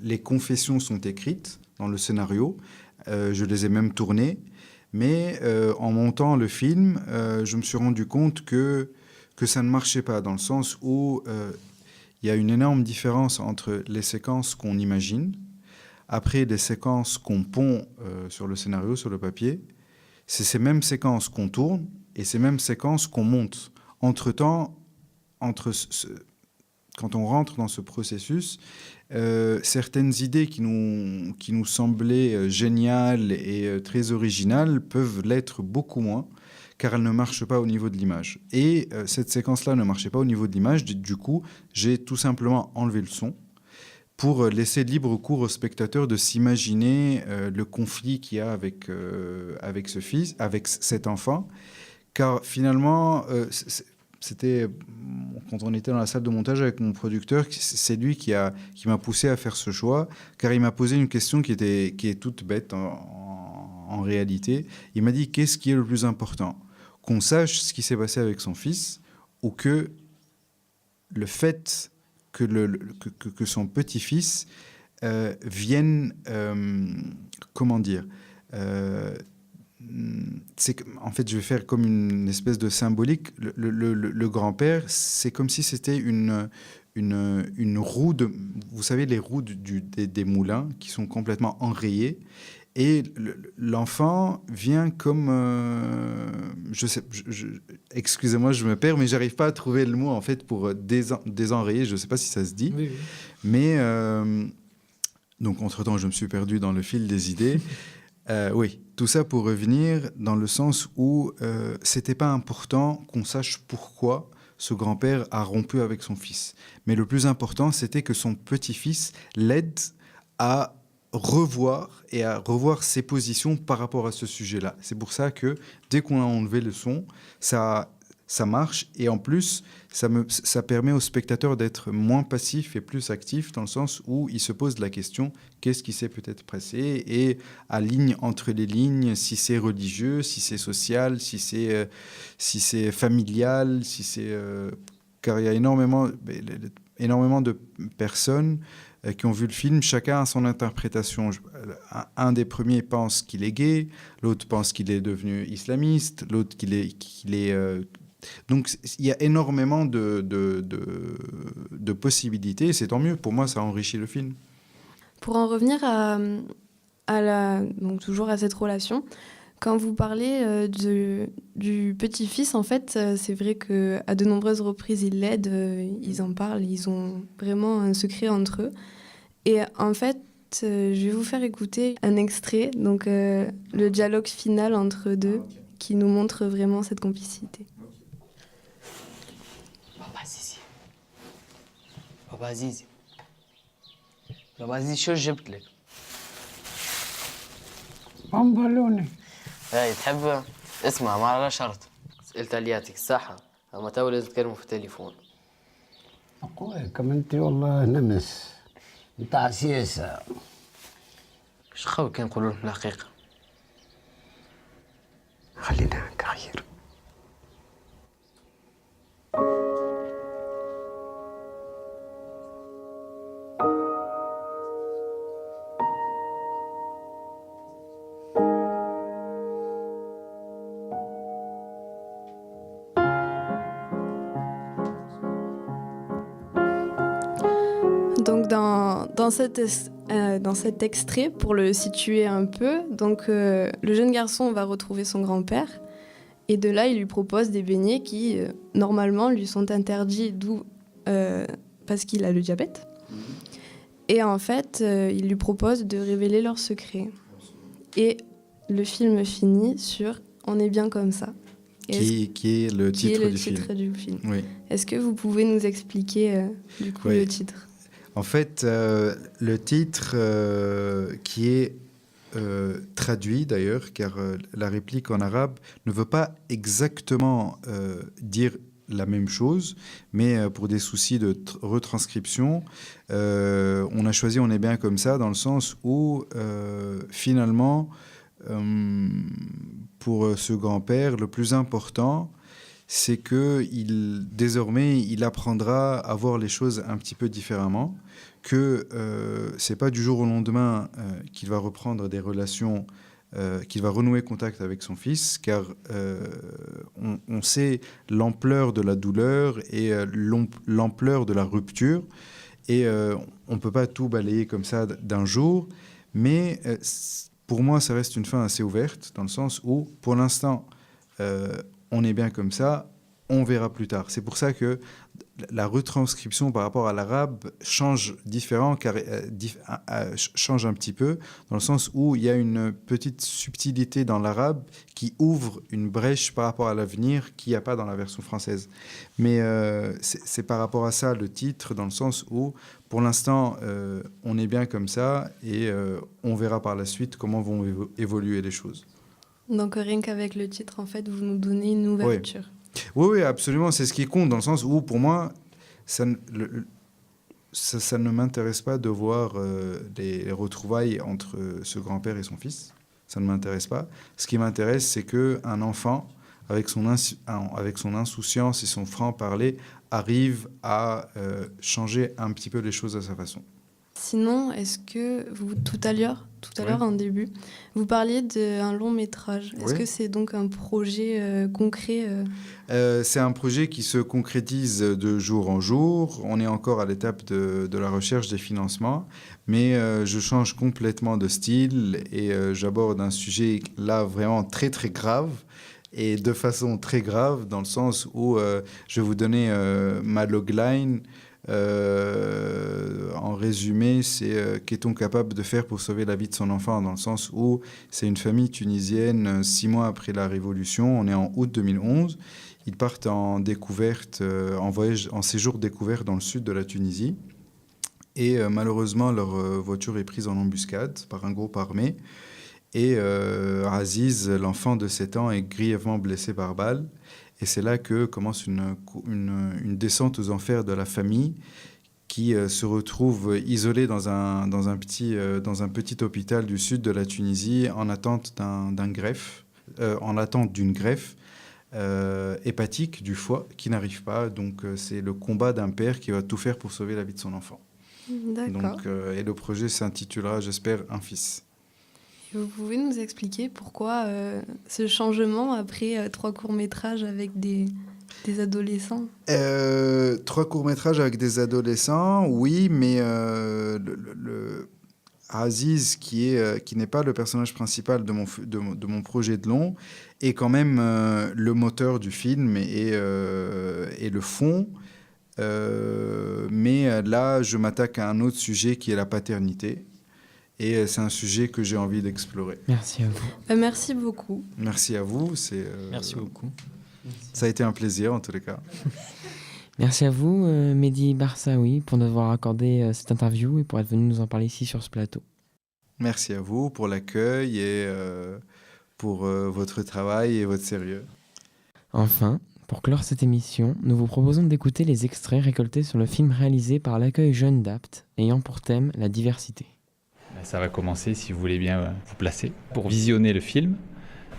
les confessions sont écrites dans le scénario. Je les ai même tournées. Mais en montant le film, je me suis rendu compte que ça ne marchait pas, dans le sens où il y a une énorme différence entre les séquences qu'on imagine, après les séquences qu'on pond sur le scénario, sur le papier. C'est ces mêmes séquences qu'on tourne et ces mêmes séquences qu'on monte. Entre-temps, quand on rentre dans ce processus, certaines idées qui nous semblaient géniales et très originales peuvent l'être beaucoup moins, car elles ne marchent pas au niveau de l'image. Et cette séquence-là ne marchait pas au niveau de l'image. Du coup, j'ai tout simplement enlevé le son pour laisser libre cours au spectateur de s'imaginer le conflit qu'il y a avec cet enfant. Car finalement, c'était quand on était dans la salle de montage avec mon producteur, c'est lui qui m'a poussé à faire ce choix, car il m'a posé une question qui est toute bête en réalité. Il m'a dit: qu'est-ce qui est le plus important, qu'on sache ce qui s'est passé avec son fils, ou que le fait que son petit-fils vienne, comment dire, en fait, je vais faire comme une espèce de symbolique. Le grand-père, c'est comme si c'était une roue de... Vous savez, les roues des moulins qui sont complètement enrayées. Et l'enfant vient comme... excusez-moi, je me perds, mais j'arrive pas à trouver le mot, en fait, pour désenrayer. Je sais pas si ça se dit. Oui. Mais... donc, entre-temps, je me suis perdu dans le fil des idées. Oui, tout ça pour revenir dans le sens où c'était pas important qu'on sache pourquoi ce grand-père a rompu avec son fils. Mais le plus important, c'était que son petit-fils l'aide à revoir ses positions par rapport à ce sujet-là. C'est pour ça que dès qu'on a enlevé le son, ça marche. Et en plus, ça permet au spectateur d'être moins passif et plus actif, dans le sens où il se pose la question: qu'est-ce qui s'est peut-être passé, et aligne entre les lignes si c'est religieux, si c'est social, si c'est familial, car il y a énormément de personnes qui ont vu le film, chacun a son interprétation. Un des premiers pense qu'il est gay, l'autre pense qu'il est devenu islamiste, l'autre qu'il est donc il y a énormément de possibilités, et c'est tant mieux. Pour moi, ça enrichit le film. Pour en revenir donc toujours à cette relation, quand vous parlez du petit-fils, en fait, c'est vrai qu'à de nombreuses reprises, ils l'aident, ils en parlent, ils ont vraiment un secret entre eux. Et en fait, je vais vous faire écouter un extrait, donc le dialogue final entre eux deux, qui nous montre vraiment cette complicité. بابا عزيزي بابا عزيزي شو جبت لك؟ بنبلوني. هاي تحبها؟ اسمع، ما على شرط. سألت الياتك الصحة، أما تو لازم تكلموا في التليفون. أخوي كمان أنت والله نمس، أنت عسيسة. إيش خوي كان يقولوا لهم الحقيقة؟ خلينا هكا خير. dans cet extrait, pour le situer un peu, donc le jeune garçon va retrouver son grand-père et de là il lui propose des beignets qui normalement lui sont interdits, parce qu'il a le diabète. Et en fait, il lui propose de révéler leur secret. Et le film finit sur « On est bien comme ça ». Qui est le titre du film. Oui. Est-ce que vous pouvez nous expliquer le titre ? En fait, le titre qui est traduit d'ailleurs, car la réplique en arabe ne veut pas exactement dire la même chose, mais pour des soucis de retranscription, on a choisi « On est bien comme ça » dans le sens où finalement, pour ce grand-père, le plus important, c'est que désormais, il apprendra à voir les choses un petit peu différemment, que c'est pas du jour au lendemain qu'il va reprendre des relations, qu'il va renouer contact avec son fils, car on sait l'ampleur de la douleur et l'ampleur de la rupture, et on peut pas tout balayer comme ça d'un jour, mais pour moi, ça reste une fin assez ouverte, dans le sens où, pour l'instant, on est bien comme ça, on verra plus tard. C'est pour ça que la retranscription par rapport à l'arabe change change un petit peu, dans le sens où il y a une petite subtilité dans l'arabe qui ouvre une brèche par rapport à l'avenir qu'il n'y a pas dans la version française. Mais c'est par rapport à ça le titre, dans le sens où, pour l'instant, on est bien comme ça et on verra par la suite comment vont évoluer les choses. Donc rien qu'avec le titre, en fait, vous nous donnez une ouverture. Oui, absolument, c'est ce qui compte, dans le sens où, pour moi, ça ne m'intéresse pas de voir les retrouvailles entre ce grand-père et son fils. Ça ne m'intéresse pas. Ce qui m'intéresse, c'est qu'un enfant, avec son insouciance et son franc-parler, arrive à changer un petit peu les choses à sa façon. Sinon, est-ce que vous, tout à l'heure, en début, vous parliez d'un long métrage. Est-ce que c'est donc un projet concret C'est un projet qui se concrétise de jour en jour. On est encore à l'étape de la recherche des financements, mais je change complètement de style et j'aborde un sujet là vraiment très très grave. Et de façon très grave, dans le sens où je vais vous donner ma logline. En résumé, c'est qu'est-on capable de faire pour sauver la vie de son enfant, dans le sens où c'est une famille tunisienne 6 mois après la Révolution, on est en août 2011, ils partent en découverte, en séjour découvert dans le sud de la Tunisie, et malheureusement leur voiture est prise en embuscade par un groupe armé, et Aziz, l'enfant de 7 ans, est grièvement blessé par balle. Et c'est là que commence une descente aux enfers de la famille qui se retrouve isolée dans un petit hôpital du sud de la Tunisie en attente d'une greffe hépatique du foie qui n'arrive pas. Donc c'est le combat d'un père qui va tout faire pour sauver la vie de son enfant. D'accord. Et le projet s'intitulera, j'espère, Un fils. Vous pouvez nous expliquer pourquoi ce changement après 3 courts-métrages avec des adolescents 3 courts-métrages avec des adolescents, oui, mais Aziz, qui n'est pas le personnage principal de mon projet de long, est quand même le moteur du film et le fond. Mais là, je m'attaque à un autre sujet qui est la paternité. Et c'est un sujet que j'ai envie d'explorer. Merci à vous. Merci beaucoup. Merci à vous. Merci beaucoup. Ça a été un plaisir, en tous les cas. Merci à vous, Mehdi Barsaoui, pour nous avoir accordé cette interview et pour être venu nous en parler ici sur ce plateau. Merci à vous pour l'accueil et pour votre travail et votre sérieux. Enfin, pour clore cette émission, nous vous proposons d'écouter les extraits récoltés sur le film réalisé par l'Accueil Jeune d'Apt, ayant pour thème la diversité. Ça va commencer, si vous voulez bien vous placer, pour visionner le film.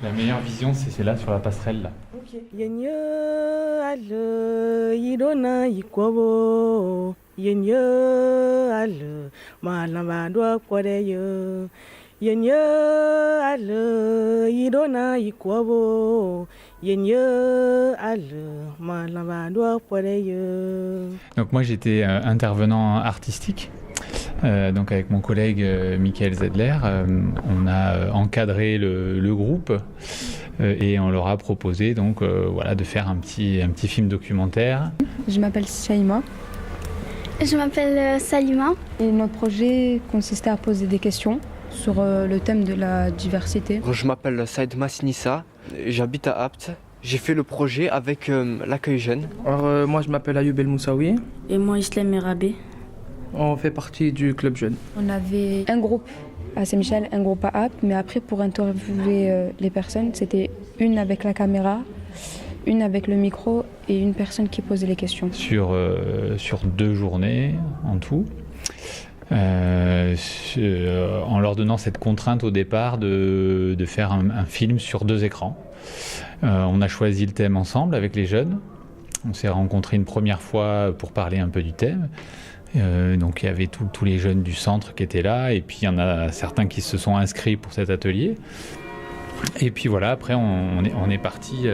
La meilleure vision, c'est là, sur la passerelle, là. Donc moi, j'étais intervenant artistique. Donc avec mon collègue Michael Zedler, on a encadré le groupe et on leur a proposé donc voilà, de faire un petit film documentaire. Je m'appelle Shaima. Je m'appelle Salima. Et notre projet consistait à poser des questions sur le thème de la diversité. Je m'appelle Saïd Massinissa, j'habite à Apt. J'ai fait le projet avec l'accueil jeune. Alors moi je m'appelle Ayoub El Moussaoui. Et moi Islam Merabé. On fait partie du club jeune. On avait un groupe à Saint-Michel, un groupe à Apt, mais après pour interviewer les personnes, c'était une avec la caméra, une avec le micro et une personne qui posait les questions. Sur 2 journées en tout. En leur donnant cette contrainte au départ de faire un film sur 2 écrans. On a choisi le thème ensemble avec les jeunes. On s'est rencontrés une première fois pour parler un peu du thème. Donc il y avait tous les jeunes du centre qui étaient là et puis il y en a certains qui se sont inscrits pour cet atelier. Et puis voilà, après on est parti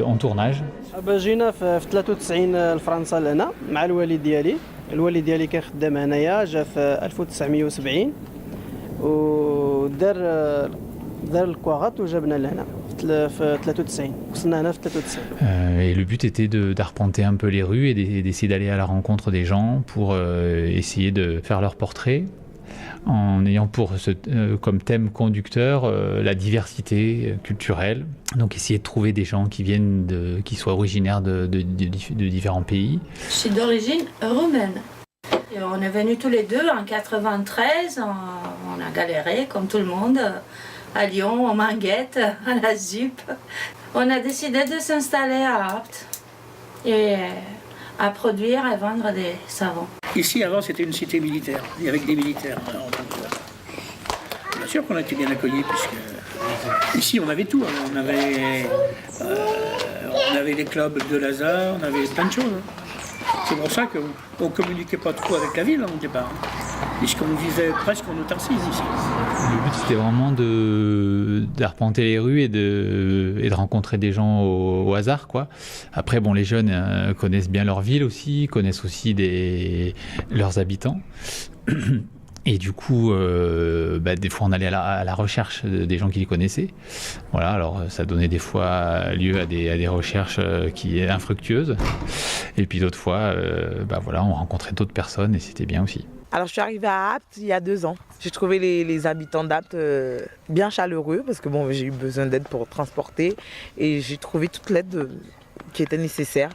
en tournage. جينا في 93 لفرنسا لهنا مع الوالد ديالي كان خدام هنايا جا في 1970 ودار الكواغات وجابنا لهنا في 93 وصلنا هنا في 93. Et le but était d'arpenter un peu les rues et d'essayer d'aller à la rencontre des gens pour essayer de faire leur portrait en ayant comme thème conducteur la diversité culturelle. Donc essayer de trouver des gens qui soient originaires de différents pays. Je suis d'origine roumaine. Et on est venus tous les deux en 93, on a galéré comme tout le monde, à Lyon, en Manguette, à la ZUP. On a décidé de s'installer à Apt et à produire et vendre des savons. Ici, avant, c'était une cité militaire, et avec des militaires. Alors, donc, bien sûr qu'on a été bien accueillis, puisque ici, on avait tout. On avait les clubs de Lazare, on avait plein de choses. C'est pour ça qu'on ne communiquait pas trop avec la ville au départ, puisqu'on vivait presque en autarcie ici. Le but, c'était vraiment d'arpenter les rues et de rencontrer des gens au hasard, quoi. Après, bon, les jeunes connaissent bien leur ville aussi, connaissent aussi leurs habitants. Et du coup, des fois, on allait à la recherche des gens qui les connaissaient. Voilà, alors ça donnait des fois lieu à des recherches infructueuses. Et puis d'autres fois, on rencontrait d'autres personnes et c'était bien aussi. Alors je suis arrivée à Apt il y a 2 ans. J'ai trouvé les habitants d'Apt bien chaleureux parce que j'ai eu besoin d'aide pour transporter et j'ai trouvé toute l'aide qui était nécessaire.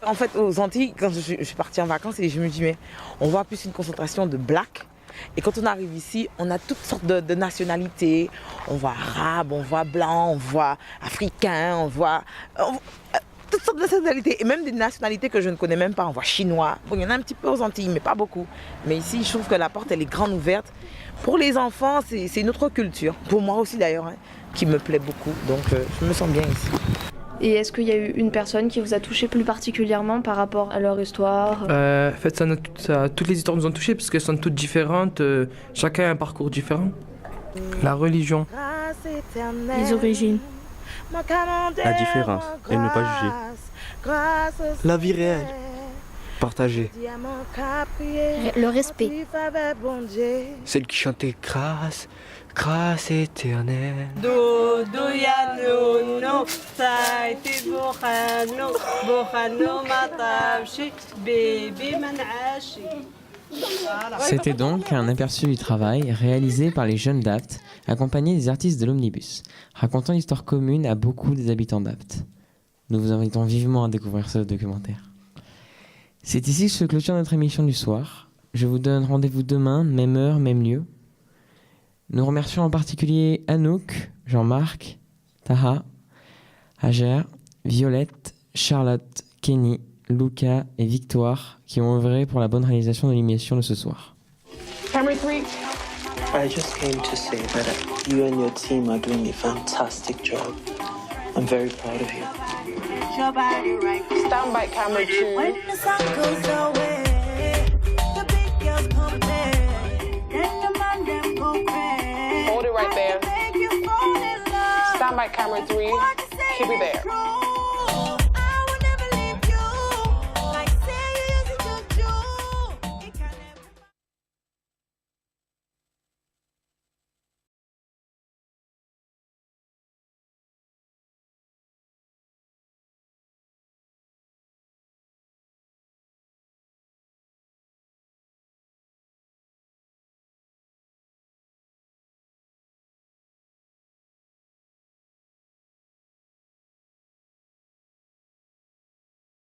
En fait, aux Antilles, quand je suis partie en vacances, et je me dis mais on voit plus une concentration de blacks. Et quand on arrive ici, on a toutes sortes de nationalités. On voit arabe, on voit blanc, on voit africain, on voit toutes sortes de nationalités. Et même des nationalités que je ne connais même pas. On voit chinois. Bon, il y en a un petit peu aux Antilles, mais pas beaucoup. Mais ici, je trouve que la porte, elle est grande ouverte. Pour les enfants, c'est une autre culture. Pour moi aussi d'ailleurs, qui me plaît beaucoup. Donc je me sens bien ici. Et est-ce qu'il y a eu une personne qui vous a touché plus particulièrement par rapport à leur histoire ? En fait, toutes les histoires nous ont touchés parce qu'elles sont toutes différentes. Chacun a un parcours différent. La religion. Les origines. La différence et ne pas juger. La vie réelle. Partagée. Le respect. Celle qui chantait grâce, grâce éternelle. C'était donc un aperçu du travail réalisé par les jeunes d'Apt, accompagnés des artistes de l'Omnibus, racontant l'histoire commune à beaucoup des habitants d'Apt. Nous vous invitons vivement à découvrir ce documentaire. C'est ici que se clôture notre émission du soir. Je vous donne rendez-vous demain, même heure, même lieu. Nous remercions en particulier Anouk, Jean-Marc, Taha, Hajer, Violette, Charlotte, Kenny, Luca et Victoire qui ont œuvré pour la bonne réalisation de l'émission de ce soir. Camera 3. I just came to say that you and your team are doing a fantastic job. I'm very proud of you. Stand by camera 2. When the sun goes away, the big girls come back, then the man them go crazy. Hold it right there. Stand by camera 3. Keep it there.